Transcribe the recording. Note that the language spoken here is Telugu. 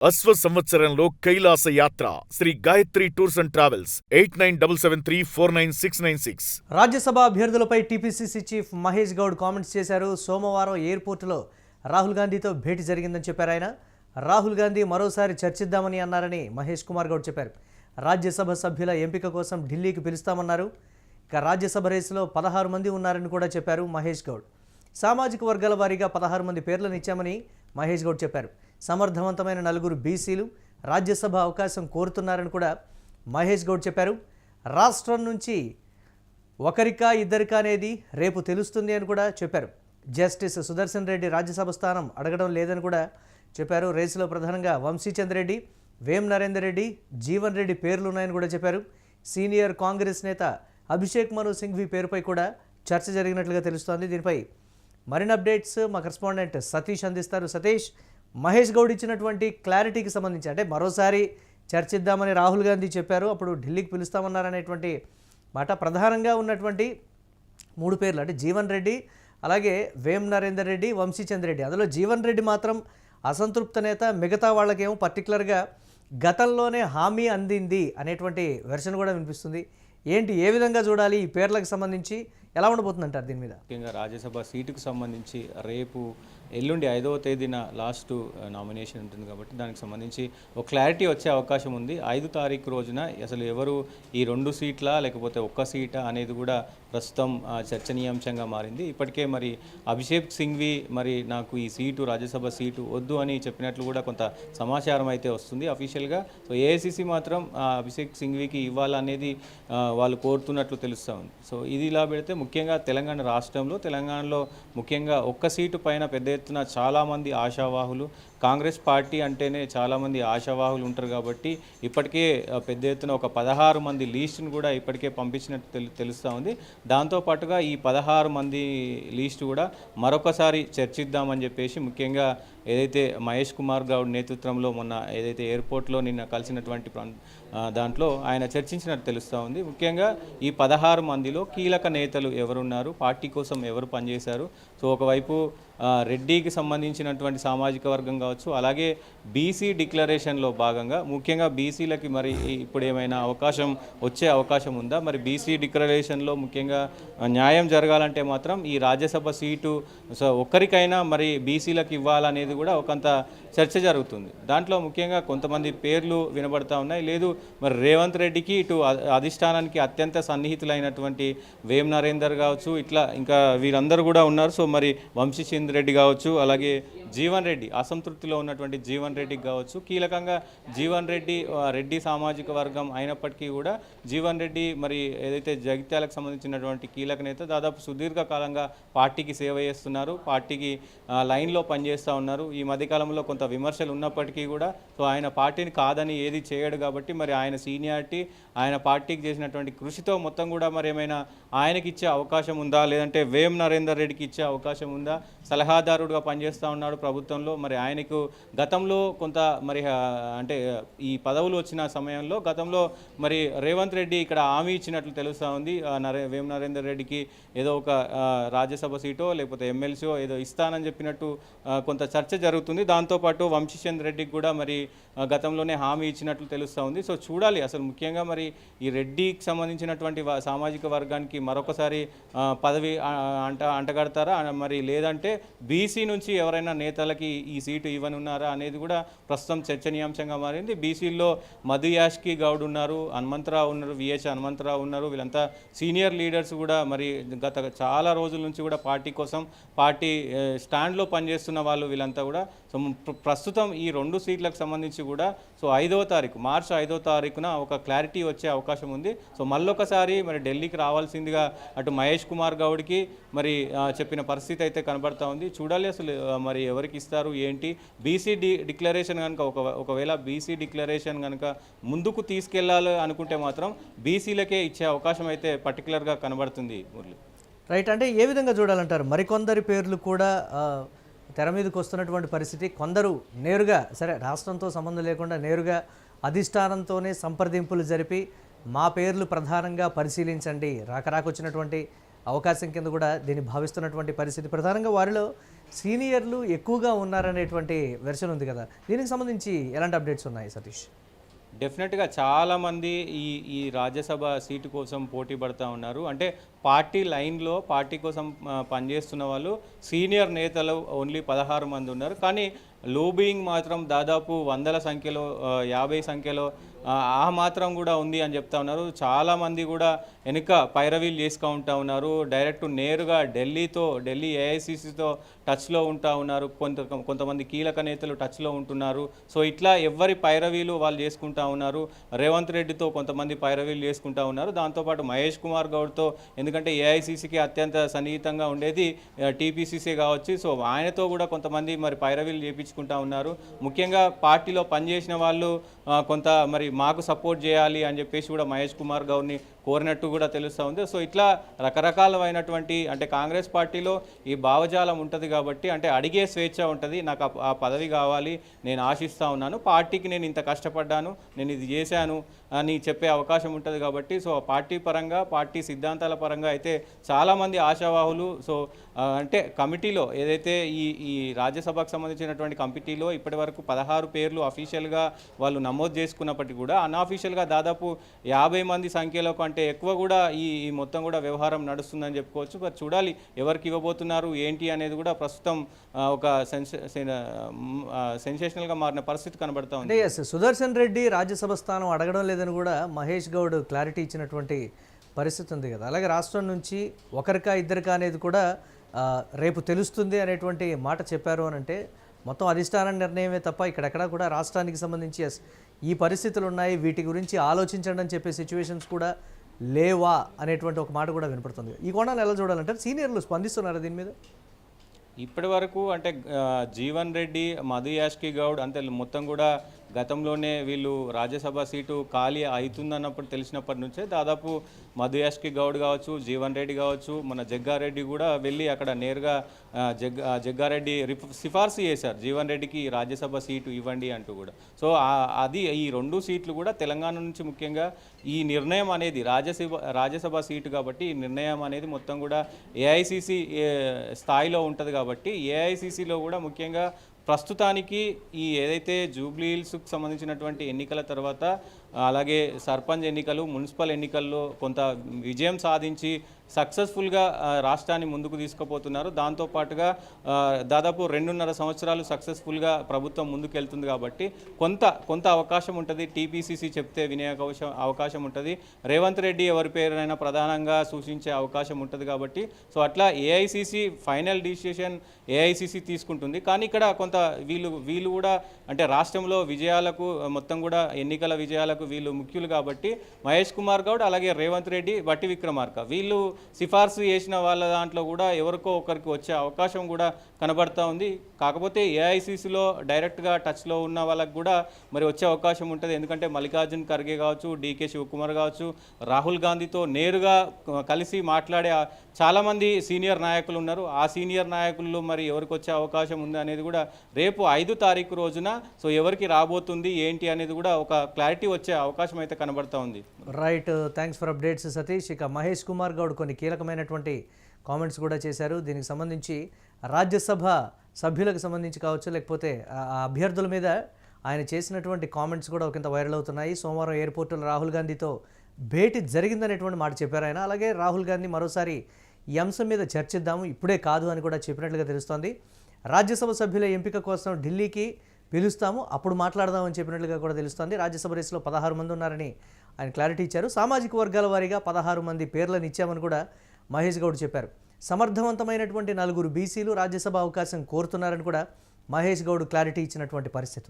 అశ్వ సంవత్సరంలో కైలాస యాత్ర Shri Gayatri tours and travels 8977349696. Rajya Sabha అభ్యర్థులపై TPCC chief Mahesh Goud comments చేశారు. సోమవారం ఎయిర్పోర్టులో రాహుల్ గాంధీతో భేటీ జరిగిందని చెప్పారు ఆయన. రాహుల్ గాంధీ మరోసారి చర్చిద్దామని అన్నారని మహేష్ కుమార్ గౌడ్ చెప్పారు. రాజ్యసభ సభ్యుల ఎంపిక కోసం ఢిల్లీకి పిలుస్తామన్నారు. ఇక రాజ్యసభ రేసులో 16 మంది ఉన్నారని కూడా చెప్పారు మహేష్ గౌడ్. సామాజిక వర్గాల వారీగా 16 మంది పేర్లను ఇచ్చామని మహేష్ గౌడ్ చెప్పారు. సమర్థవంతమైన 4 బీసీలు రాజ్యసభ అవకాశం కోరుతున్నారని కూడా మహేష్ గౌడ్ చెప్పారు. రాష్ట్రం నుంచి ఒకరికా ఇద్దరికా అనేది రేపు తెలుస్తుంది అని కూడా చెప్పారు. జస్టిస్ సుదర్శన్ రెడ్డి రాజ్యసభ స్థానం అడగడం లేదని కూడా చెప్పారు. రేసులో ప్రధానంగా వంశీచంద్ రెడ్డి, వేం నరేందర్ రెడ్డి, జీవన్ రెడ్డి పేర్లు ఉన్నాయని కూడా చెప్పారు. సీనియర్ కాంగ్రెస్ నేత అభిషేక్ మను సింఘ్వి పేరుపై కూడా చర్చ జరిగినట్లుగా తెలుస్తోంది. దీనిపై మరిన్ని అప్డేట్స్ మా కరెస్పాండెంట్ సతీష్ అందిస్తారు. సతీష్, మహేష్ గౌడ్ ఇచ్చినటువంటి క్లారిటీకి సంబంధించి అంటే మరోసారి చర్చిద్దామని రాహుల్ గాంధీ చెప్పారు, అప్పుడు ఢిల్లీకి పిలుస్తామన్నారనేటువంటి మాట ప్రధానంగా ఉన్నటువంటి 3 పేర్లు అంటే జీవన్ రెడ్డి, అలాగే వేం నరేందర్ రెడ్డి, వంశీచంద్ రెడ్డి. అందులో జీవన్ రెడ్డి మాత్రం అసంతృప్త నేత, మిగతా వాళ్ళకేమో పర్టికులర్గా గతంలోనే హామీ అందింది అనేటువంటి వెర్షన్ కూడా వినిపిస్తుంది. ఏంటి, ఏ విధంగా చూడాలి ఈ పేర్లకు సంబంధించి, ఎలా ఉండబోతుందంటారు దీని మీద? ముఖ్యంగా రాజ్యసభ సీటుకు సంబంధించి రేపు ఎల్లుండి 5వ తేదీన లాస్ట్ నామినేషన్ ఉంటుంది కాబట్టి దానికి సంబంధించి ఒక క్లారిటీ వచ్చే అవకాశం ఉంది. 5 తారీఖు రోజున అసలు ఎవరు ఈ 2 సీట్ల లేకపోతే ఒక్క సీటా అనేది కూడా ప్రస్తుతం చర్చనీయాంశంగా మారింది. ఇప్పటికే మరి అభిషేక్ సింఘ్వి మరి నాకు ఈ సీటు రాజ్యసభ సీటు వద్దు అని చెప్పినట్లు కూడా కొంత సమాచారం అయితే వస్తుంది అఫీషియల్గా. సో ఏఐసిసి మాత్రం అభిషేక్ సింఘ్వికి ఇవ్వాలనేది వాళ్ళు కోరుతున్నట్లు తెలుస్తూ ఉంది. సో ఇది ఇలా పెడితే ముఖ్యంగా తెలంగాణ రాష్ట్రంలో ముఖ్యంగా ఒక్క సీటు పైన పెద్ద ఎత్తున చాలామంది ఆశావాహులు, కాంగ్రెస్ పార్టీ అంటేనే చాలామంది ఆశావాహులు ఉంటారు కాబట్టి ఇప్పటికే పెద్ద ఎత్తున ఒక 16 మంది లీస్టును కూడా ఇప్పటికే పంపించినట్టు తెలుస్తూ ఉంది. దాంతోపాటుగా ఈ 16 మంది లీస్టు కూడా మరొకసారి చర్చిద్దామని చెప్పేసి ముఖ్యంగా ఏదైతే మహేష్ కుమార్ గౌడ్ నేతృత్వంలో మొన్న ఏదైతే ఎయిర్పోర్ట్లో నిన్న కలిసినటువంటి దాంట్లో ఆయన చర్చించినట్టు తెలుస్తూ ఉంది. ముఖ్యంగా ఈ 16 మందిలో కీలక నేతలు ఎవరున్నారు, పార్టీ కోసం ఎవరు పనిచేశారు. సో ఒకవైపు రెడ్డికి సంబంధించినటువంటి సామాజిక వర్గం కావచ్చు, అలాగే బీసీ డిక్లరేషన్లో భాగంగా ముఖ్యంగా బీసీలకి మరి ఇప్పుడు ఏమైనా వచ్చే అవకాశం ఉందా? మరి బీసీ డిక్లరేషన్లో ముఖ్యంగా న్యాయం జరగాలంటే మాత్రం ఈ రాజ్యసభ సీటు ఒక్కరికైనా మరి బీసీలకు ఇవ్వాలనేది కూడా ఒకంత చర్చ జరుగుతుంది. దాంట్లో ముఖ్యంగా కొంతమంది పేర్లు వినబడతా ఉన్నాయి. లేదు మరి రేవంత్ రెడ్డికి ఇటు అధిష్టానానికి అత్యంత సన్నిహితులైనటువంటి వేం నరేందర్ కావచ్చు, ఇట్లా ఇంకా వీరందరూ కూడా ఉన్నారు. సో మరి వంశీచంద్ రెడ్డి కావచ్చు, అలాగే జీవన్ రెడ్డి అసంతృప్తిలో ఉన్నటువంటి జీవన్ రెడ్డికి కావచ్చు. కీలకంగా జీవన్ రెడ్డి సామాజిక వర్గం అయినప్పటికీ కూడా జీవన్ రెడ్డి మరి ఏదైతే జగిత్యాలకు సంబంధించినటువంటి కీలక నేత, దాదాపు సుదీర్ఘకాలంగా పార్టీకి సేవ చేస్తున్నారు, పార్టీకి లైన్లో పనిచేస్తూ ఉన్నారు. ఈ మధ్యకాలంలో కొంత విమర్శలు ఉన్నప్పటికీ కూడా సో ఆయన పార్టీని కాదని ఏది చేయడు కాబట్టి మరి ఆయన సీనియారిటీ, ఆయన పార్టీకి చేసినటువంటి కృషితో మొత్తం కూడా మరి ఏమైనా ఆయనకి ఇచ్చే అవకాశం ఉందా, లేదంటే వేం నరేందర్ రెడ్డికి ఇచ్చే అవకాశం ఉందా? సలహాదారుడుగా పనిచేస్తూ ఉన్నాడు ప్రభుత్వంలో. మరి ఆయనకు గతంలో కొంత మరి అంటే ఈ పదవులు వచ్చిన సమయంలో గతంలో మరి రేవంత్ రెడ్డి ఇక్కడ హామీ ఇచ్చినట్లు తెలుస్తూ ఉంది. వేం నరేందర్ రెడ్డికి ఏదో ఒక రాజ్యసభ సీటో లేకపోతే ఎమ్మెల్సీయో ఏదో ఇస్తానని చెప్పినట్టు కొంత చర్చ జరుగుతుంది. దాంతోపాటు వంశీచంద్ రెడ్డికి కూడా మరి గతంలోనే హామీ ఇచ్చినట్లు తెలుస్తూ ఉంది. సో చూడాలి అసలు ముఖ్యంగా మరి ఈ రెడ్డికి సంబంధించినటువంటి సామాజిక వర్గానికి మరొకసారి పదవి అంటగడతారా, మరి లేదంటే బీసీ నుంచి ఎవరైనా నేతలకి ఈ సీటు ఇవ్వనున్నారా అనేది కూడా ప్రస్తుతం చర్చనీయాంశంగా మారింది. బీసీల్లో మధు యాష్కి గౌడ్ ఉన్నారు, హనుమంతరావు ఉన్నారు, విహెచ్ హనుమంతరావు ఉన్నారు. వీళ్ళంతా సీనియర్ లీడర్స్ కూడా మరి గత చాలా రోజుల నుంచి కూడా పార్టీ కోసం పార్టీ స్టాండ్లో పనిచేస్తున్న వాళ్ళు వీళ్ళంతా కూడా. సో ప్రస్తుతం ఈ 2 సీట్లకు సంబంధించి కూడా సో మార్చి 5వ తారీఖున ఒక క్లారిటీ వచ్చే అవకాశం ఉంది. సో మళ్ళొకసారి మరి ఢిల్లీకి రావాల్సిందిగా అటు మహేష్ కుమార్ గౌడ్కి మరి చెప్పిన పరిస్థితి అయితే కనబడతా ఉంది. చూడాలి అసలు మరి ఎవరికి ఇస్తారు ఏంటి. బీసీ డిక్లరేషన్ కనుక ఒకవేళ బీసీ డిక్లరేషన్ కనుక ముందుకు తీసుకెళ్లాలి అనుకుంటే మాత్రం బీసీలకే ఇచ్చే అవకాశం అయితే పర్టికులర్గా కనబడుతుంది. మురళి, రైట్. అంటే ఏ విధంగా చూడాలంటారు? మరికొందరి పేర్లు కూడా తెర మీదకి వస్తున్నటువంటి పరిస్థితి. కొందరు నేరుగా సరే రాష్ట్రంతో సంబంధం లేకుండా నేరుగా అధిష్టానంతోనే సంప్రదింపులు జరిపి మా పేర్లు ప్రధానంగా పరిశీలించండి, రాకరాకొచ్చినటువంటి అవకాశం కింద కూడా దీన్ని భావిస్తున్నటువంటి పరిస్థితి. ప్రధానంగా వారిలో సీనియర్లు ఎక్కువగా ఉన్నారనేటువంటి వెర్షన్ ఉంది కదా, దీనికి సంబంధించి ఎలాంటి అప్డేట్స్ ఉన్నాయి సతీష్? డెఫినెట్గా చాలామంది ఈ రాజ్యసభ సీటు కోసం పోటీ పడుతూ ఉన్నారు. అంటే పార్టీ లైన్లో పార్టీ కోసం పనిచేస్తున్న వాళ్ళు సీనియర్ నేతలు ఓన్లీ 16 మంది ఉన్నారు. కానీ లోబియింగ్ మాత్రం దాదాపు వందల సంఖ్యలో 50 సంఖ్యలో ఆ మాత్రం కూడా ఉంది అని చెప్తా ఉన్నారు. చాలామంది కూడా వెనుక పైరవీలు చేసుకుంటూ ఉన్నారు. డైరెక్ట్ నేరుగా ఢిల్లీ ఏఐసిసితో టచ్లో ఉంటా ఉన్నారు. కొంతమంది కీలక నేతలు టచ్లో ఉంటున్నారు. సో ఇట్లా ఎవరి పైరవీలు వాళ్ళు చేసుకుంటా ఉన్నారు. రేవంత్ రెడ్డితో కొంతమంది పైరవీలు చేసుకుంటా ఉన్నారు. దాంతోపాటు మహేష్ కుమార్ గౌడ్తో, ఎందుకంటే ఏఐసిసికి అత్యంత సన్నిహితంగా ఉండేది టీపీసీసీ కావచ్చు. సో ఆయనతో కూడా కొంతమంది మరి పైరవీలు చేయించుకుంటా ఉన్నారు. ముఖ్యంగా పార్టీలో పనిచేసిన వాళ్ళు కొంత మరి మాకు సపోర్ట్ చేయాలి అని చెప్పేసి కూడా మహేష్ కుమార్ గౌడ్ని కోరినట్టు కూడా తెలుస్తూ ఉంది. సో ఇట్లా రకరకాలైనటువంటి అంటే కాంగ్రెస్ పార్టీలో ఈ భావజాలం ఉంటుంది కాబట్టి, అంటే అడిగే స్వేచ్ఛ ఉంటుంది. నాకు ఆ పదవి కావాలి, నేను ఆశిస్తూ ఉన్నాను, పార్టీకి నేను ఇంత కష్టపడ్డాను, నేను ఇది చేశాను అని చెప్పే అవకాశం ఉంటుంది కాబట్టి, సో పార్టీ పరంగా పార్టీ సిద్ధాంతాల పరంగా అయితే చాలామంది ఆశావాహులు. సో అంటే కమిటీలో ఏదైతే ఈ రాజ్యసభకు సంబంధించినటువంటి కమిటీలో ఇప్పటి వరకు 16 పేర్లు అఫీషియల్గా వాళ్ళు నమోదు చేసుకున్నప్పటికీ కూడా అన్అఫీషియల్గా దాదాపు 50 మంది సంఖ్యలో కంటే ఎక్కువ కూడా ఈ మొత్తం కూడా వ్యవహారం నడుస్తుందని చెప్పుకోవచ్చు. మరి చూడాలి ఎవరికి ఇవ్వబోతున్నారు ఏంటి అనేది కూడా ప్రస్తుతం ఒక సెన్సేషనల్గా మారిన పరిస్థితి కనబడతా ఉంది. అంటే సుదర్శన్ రెడ్డి రాజ్యసభ స్థానం అడగడం లేదని కూడా మహేష్ గౌడ్ క్లారిటీ ఇచ్చినటువంటి పరిస్థితి ఉంది కదా. అలాగే రాష్ట్రం నుంచి ఒకరికా ఇద్దరికా అనేది కూడా రేపు తెలుస్తుంది అనేటువంటి మాట చెప్పారు అని అంటే మొత్తం అధిష్టాన నిర్ణయమే తప్ప ఇక్కడెక్కడా కూడా రాష్ట్రానికి సంబంధించి ఈ పరిస్థితులు ఉన్నాయి, వీటి గురించి ఆలోచించండి అని చెప్పే సిచ్యువేషన్స్ కూడా లేవా అనేటువంటి ఒక మాట కూడా వినపడుతుంది. ఈ కోణాలు ఎలా చూడాలంటే సీనియర్లు స్పందిస్తున్నారు దీని మీద? ఇప్పటి వరకు అంటే జీవన్ రెడ్డి, మధు యాష్కి గౌడ్ అంటే మొత్తం కూడా గతంలోనే వీళ్ళు రాజ్యసభ సీటు ఖాళీ అవుతుందన్నప్పుడు తెలిసినప్పటి నుంచే దాదాపు మధు యాష్కి గౌడ్ కావచ్చు, జీవన్ రెడ్డి కావచ్చు, మన జగ్గారెడ్డి కూడా వెళ్ళి అక్కడ నేరుగా జగ్గారెడ్డి సిఫార్సు చేశారు జీవన్ రెడ్డికి రాజ్యసభ సీటు ఇవ్వండి అంటూ కూడా. సో అది ఈ 2 సీట్లు కూడా తెలంగాణ నుంచి ముఖ్యంగా ఈ నిర్ణయం అనేది రాజ్యసభ సీటు కాబట్టి ఈ నిర్ణయం అనేది మొత్తం కూడా ఏఐసిసి స్థాయిలో ఉంటుంది కాబట్టి ఏఐసిసిలో కూడా ముఖ్యంగా ప్రస్తుతానికి ఈ ఏదైతే జూబ్లీ హిల్స్కు సంబంధించినటువంటి ఎన్నికల తర్వాత అలాగే సర్పంచ్ ఎన్నికలు, మున్సిపల్ ఎన్నికల్లో కొంత విజయం సాధించి సక్సెస్ఫుల్గా రాష్ట్రాన్ని ముందుకు తీసుకుపోతున్నారు. దాంతోపాటుగా దాదాపు 2.5 సంవత్సరాలు సక్సెస్ఫుల్గా ప్రభుత్వం ముందుకెళ్తుంది కాబట్టి కొంత అవకాశం ఉంటుంది. టీపీసీసీ చెప్తే వినే అవకాశం ఉంటుంది. రేవంత్ రెడ్డి ఎవరి పేరునైనా ప్రధానంగా సూచించే అవకాశం ఉంటుంది కాబట్టి, సో అట్లా ఏఐసిసి ఫైనల్ డిసిషన్ ఏఐసిసి తీసుకుంటుంది. కానీ ఇక్కడ కొంత వీళ్ళు కూడా అంటే రాష్ట్రంలో విజయాలకు మొత్తం కూడా ఎన్నికల విజయాలకు వీళ్ళు ముఖ్యులు కాబట్టి మహేష్ కుమార్ గౌడ్ అలాగే రేవంత్ రెడ్డి, బట్టి విక్రమార్క వీళ్ళు సిఫార్సు చేసిన వాళ్ళ దాంట్లో కూడా ఎవరికో ఒకరికి వచ్చే అవకాశం కూడా కనబడతా ఉంది. కాకపోతే ఏఐసిసిలో డైరెక్ట్గా టచ్లో ఉన్న వాళ్ళకి కూడా మరి వచ్చే అవకాశం ఉంటుంది. ఎందుకంటే మల్లికార్జున్ ఖర్గే కావచ్చు, డీకే శివకుమార్ కావచ్చు, రాహుల్ గాంధీతో నేరుగా కలిసి మాట్లాడే చాలామంది సీనియర్ నాయకులు ఉన్నారు. ఆ సీనియర్ నాయకుల్లో మరి ఎవరికి వచ్చే అవకాశం ఉంది అనేది కూడా రేపు 5 తారీఖు రోజున సో ఎవరికి రాబోతుంది ఏంటి అనేది కూడా ఒక క్లారిటీ వచ్చే అవకాశం అయితే కనబడతా ఉంది. Right, thanks for updates Satish. ఇక మహేష్ కుమార్ గౌడ్ కొన్ని కీలకమైనటువంటి కామెంట్స్ కూడా చేశారు. దీనికి సంబంధించి రాజ్యసభ సభ్యులకు సంబంధించి కావచ్చు, లేకపోతే ఆ అభ్యర్థుల మీద ఆయన చేసినటువంటి కామెంట్స్ కూడా ఒకంత వైరల్ అవుతున్నాయి. సోమవారం ఎయిర్పోర్టులో రాహుల్ గాంధీతో భేటీ జరిగిందనేటువంటి మాట చెప్పారు ఆయన. అలాగే రాహుల్ గాంధీ మరోసారి ఈ అంశం మీద చర్చిద్దాము, ఇప్పుడే కాదు అని కూడా చెప్పినట్లుగా తెలుస్తోంది. రాజ్యసభ సభ్యుల ఎంపిక కోసం ఢిల్లీకి పిలుస్తాము, అప్పుడు మాట్లాడదామని చెప్పినట్లుగా కూడా తెలుస్తోంది. రాజ్యసభ రేసులో 16 మంది ఉన్నారని ఆయన క్లారిటీ ఇచ్చారు. సామాజిక వర్గాల వారీగా 16 మంది పేర్లను ఇచ్చామని కూడా మహేష్ గౌడ్ చెప్పారు. సమర్థవంతమైనటువంటి 4 బీసీలు రాజ్యసభ అవకాశం కోరుతున్నారని కూడా మహేష్ గౌడ్ క్లారిటీ ఇచ్చినటువంటి పరిస్థితి.